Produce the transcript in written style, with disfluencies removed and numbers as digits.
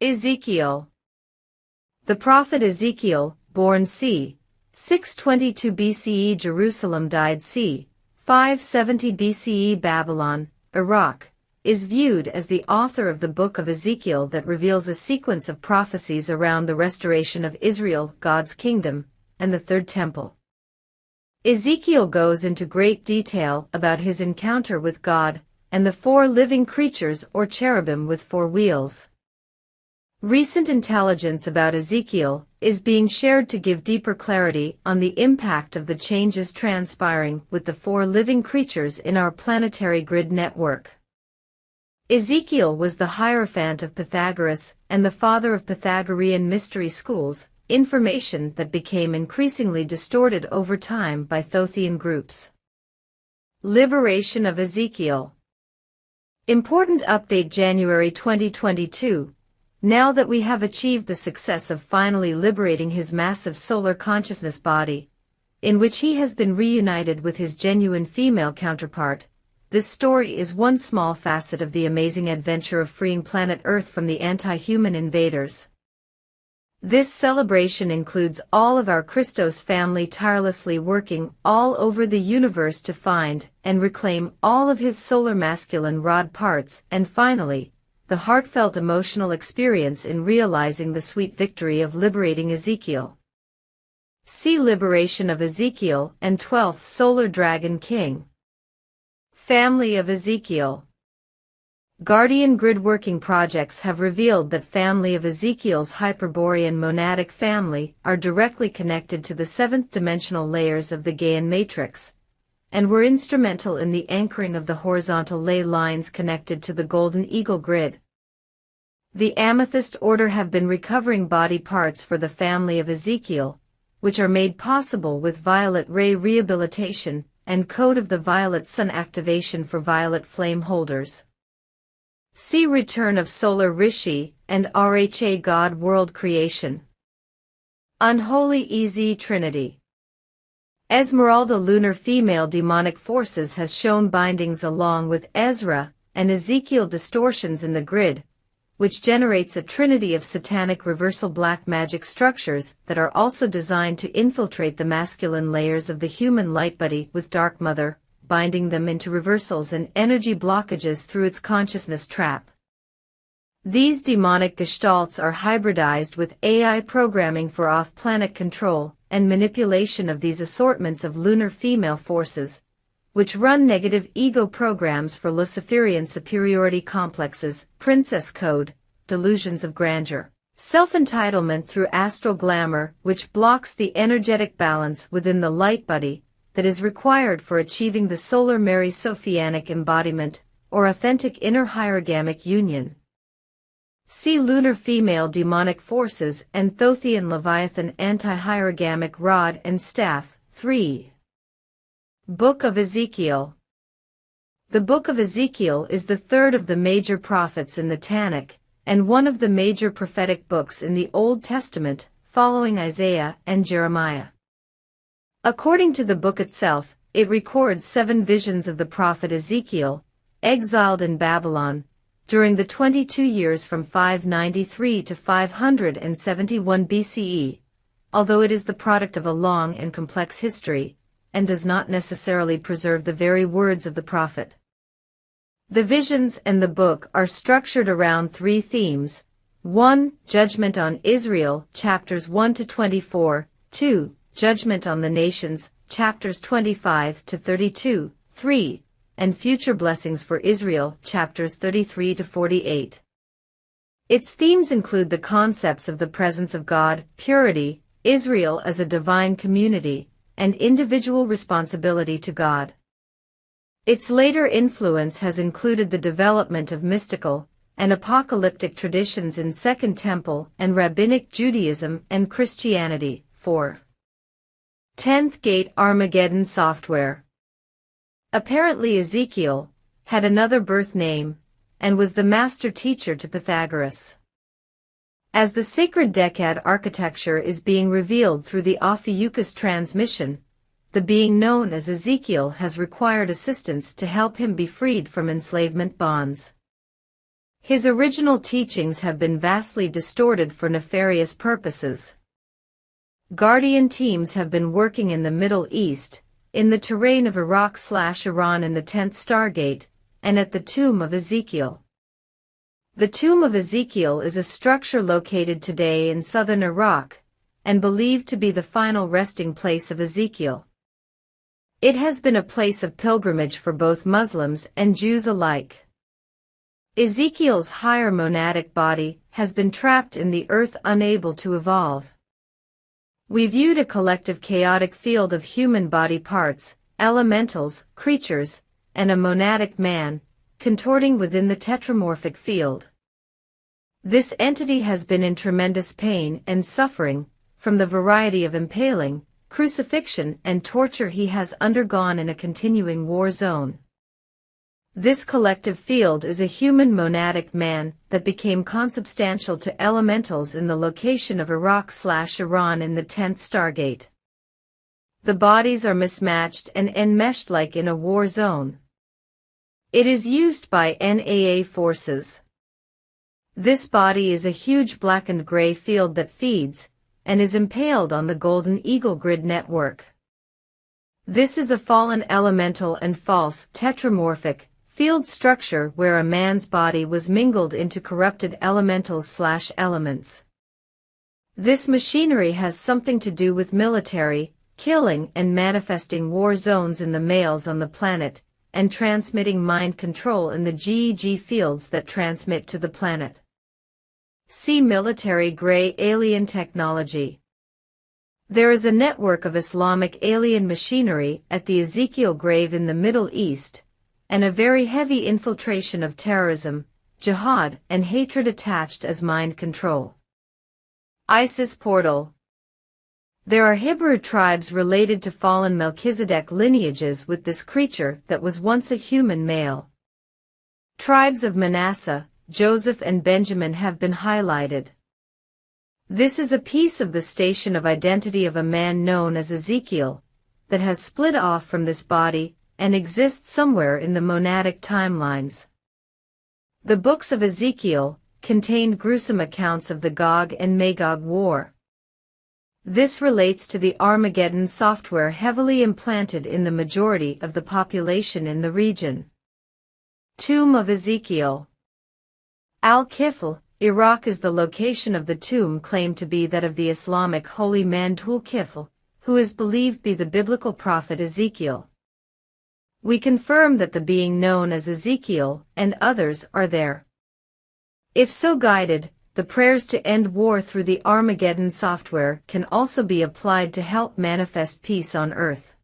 Ezekiel. The prophet Ezekiel, born c. 622 BCE Jerusalem, died c. 570 BCE Babylon, Iraq, is viewed as the author of the book of Ezekiel that reveals a sequence of prophecies around the restoration of Israel, God's kingdom, and the Third Temple. Ezekiel goes into great detail about his encounter with God and the four living creatures or cherubim with four wheels. Recent intelligence about Ezekiel is being shared to give deeper clarity on the impact of the changes transpiring with the four living creatures in our planetary grid network. Ezekiel was the hierophant of Pythagoras and the father of Pythagorean mystery schools, information that became increasingly distorted over time by Thothean groups. Liberation of Ezekiel. Important update January 2022. Now that we have achieved the success of finally liberating his massive solar consciousness body, in which he has been reunited with his genuine female counterpart, this story is one small facet of the amazing adventure of freeing planet Earth from the anti-human invaders. This celebration includes all of our Christos family tirelessly working all over the universe to find and reclaim all of his solar masculine rod parts, and finally, the heartfelt emotional experience in realizing the sweet victory of liberating Ezekiel. See Liberation of Ezekiel and 12th Solar Dragon King. Family of Ezekiel. Guardian Grid working projects have revealed that family of Ezekiel's Hyperborean monadic family are directly connected to the seventh dimensional layers of the Gaian matrix, and were instrumental in the anchoring of the horizontal ley lines connected to the Golden Eagle grid. The Amethyst Order have been recovering body parts for the family of Ezekiel, which are made possible with violet ray rehabilitation and Code of the Violet Sun activation for violet flame holders. See Return of Solar Rishi and RHA God World Creation. Unholy EZ Trinity. Esmeralda lunar female demonic forces has shown bindings along with Ezra and Ezekiel distortions in the grid, which generates a trinity of satanic reversal black magic structures that are also designed to infiltrate the masculine layers of the human light body with Dark Mother, binding them into reversals and energy blockages through its consciousness trap. These demonic gestalts are hybridized with AI programming for off-planet control and manipulation of these assortments of lunar female forces, which run negative ego programs for Luciferian superiority complexes, princess code, delusions of grandeur, self-entitlement through astral glamour, which blocks the energetic balance within the light body that is required for achieving the solar Mary Sophianic embodiment, or authentic inner hierogamic union. See Lunar Female Demonic Forces and Thothean Leviathan Anti-Hierogamic Rod and Staff, 3. Book of Ezekiel. The Book of Ezekiel is the third of the major prophets in the Tanakh, and one of the major prophetic books in the Old Testament, following Isaiah and Jeremiah. According to the book itself, it records 7 visions of the prophet Ezekiel, exiled in Babylon, during the 22 years from 593 to 571 BCE, although it is the product of a long and complex history, and does not necessarily preserve the very words of the prophet. The visions and the book are structured around 3 themes: 1. Judgment on Israel, chapters 1 to 24, 2. Judgment on the nations, chapters 25 to 32, 3. And future blessings for Israel, chapters 33 to 48. Its themes include the concepts of the presence of God, purity, Israel as a divine community, and individual responsibility to God. Its later influence has included the development of mystical and apocalyptic traditions in Second Temple and Rabbinic Judaism and Christianity. 4. 10th Gate Armageddon software. Apparently Ezekiel had another birth name and was the master teacher to Pythagoras. As the sacred decad architecture is being revealed through the Ophiuchus transmission, the being known as Ezekiel has required assistance to help him be freed from enslavement bonds. His original teachings have been vastly distorted for nefarious purposes. Guardian teams have been working in the Middle East, in the terrain of Iraq/Iran in the 10th Stargate, and at the Tomb of Ezekiel. The Tomb of Ezekiel is a structure located today in southern Iraq, and believed to be the final resting place of Ezekiel. It has been a place of pilgrimage for both Muslims and Jews alike. Ezekiel's higher monadic body has been trapped in the earth, unable to evolve. We viewed a collective chaotic field of human body parts, elementals, creatures, and a monadic man, contorting within the tetramorphic field. This entity has been in tremendous pain and suffering, from the variety of impaling, crucifixion and torture he has undergone in a continuing war zone. This collective field is a human monadic man that became consubstantial to elementals in the location of Iraq/Iran in the 10th Stargate. The bodies are mismatched and enmeshed like in a war zone. It is used by NAA forces. This body is a huge blackened gray field that feeds, and is impaled on the Golden Eagle grid network. This is a fallen elemental and false tetramorphic field structure where a man's body was mingled into corrupted elementals/elements. This machinery has something to do with military, killing and manifesting war zones in the males on the planet, and transmitting mind control in the GEG fields that transmit to the planet. See military gray alien technology. There is a network of Islamic alien machinery at the Ezekiel grave in the Middle East, and a very heavy infiltration of terrorism, jihad, and hatred attached as mind control. ISIS portal. There are Hebrew tribes related to fallen Melchizedek lineages with this creature that was once a human male. Tribes of Manasseh, Joseph and Benjamin have been highlighted. This is a piece of the station of identity of a man known as Ezekiel, that has split off from this body, and exists somewhere in the monadic timelines. The books of Ezekiel contained gruesome accounts of the Gog and Magog war. This relates to the Armageddon software heavily implanted in the majority of the population in the region. Tomb of Ezekiel. Al-Kifl, Iraq is the location of the tomb claimed to be that of the Islamic holy man Dhul-Kifl, who is believed to be the biblical prophet Ezekiel. We confirm that the being known as Ezekiel and others are there. If so guided, the prayers to end war through the Armageddon software can also be applied to help manifest peace on earth.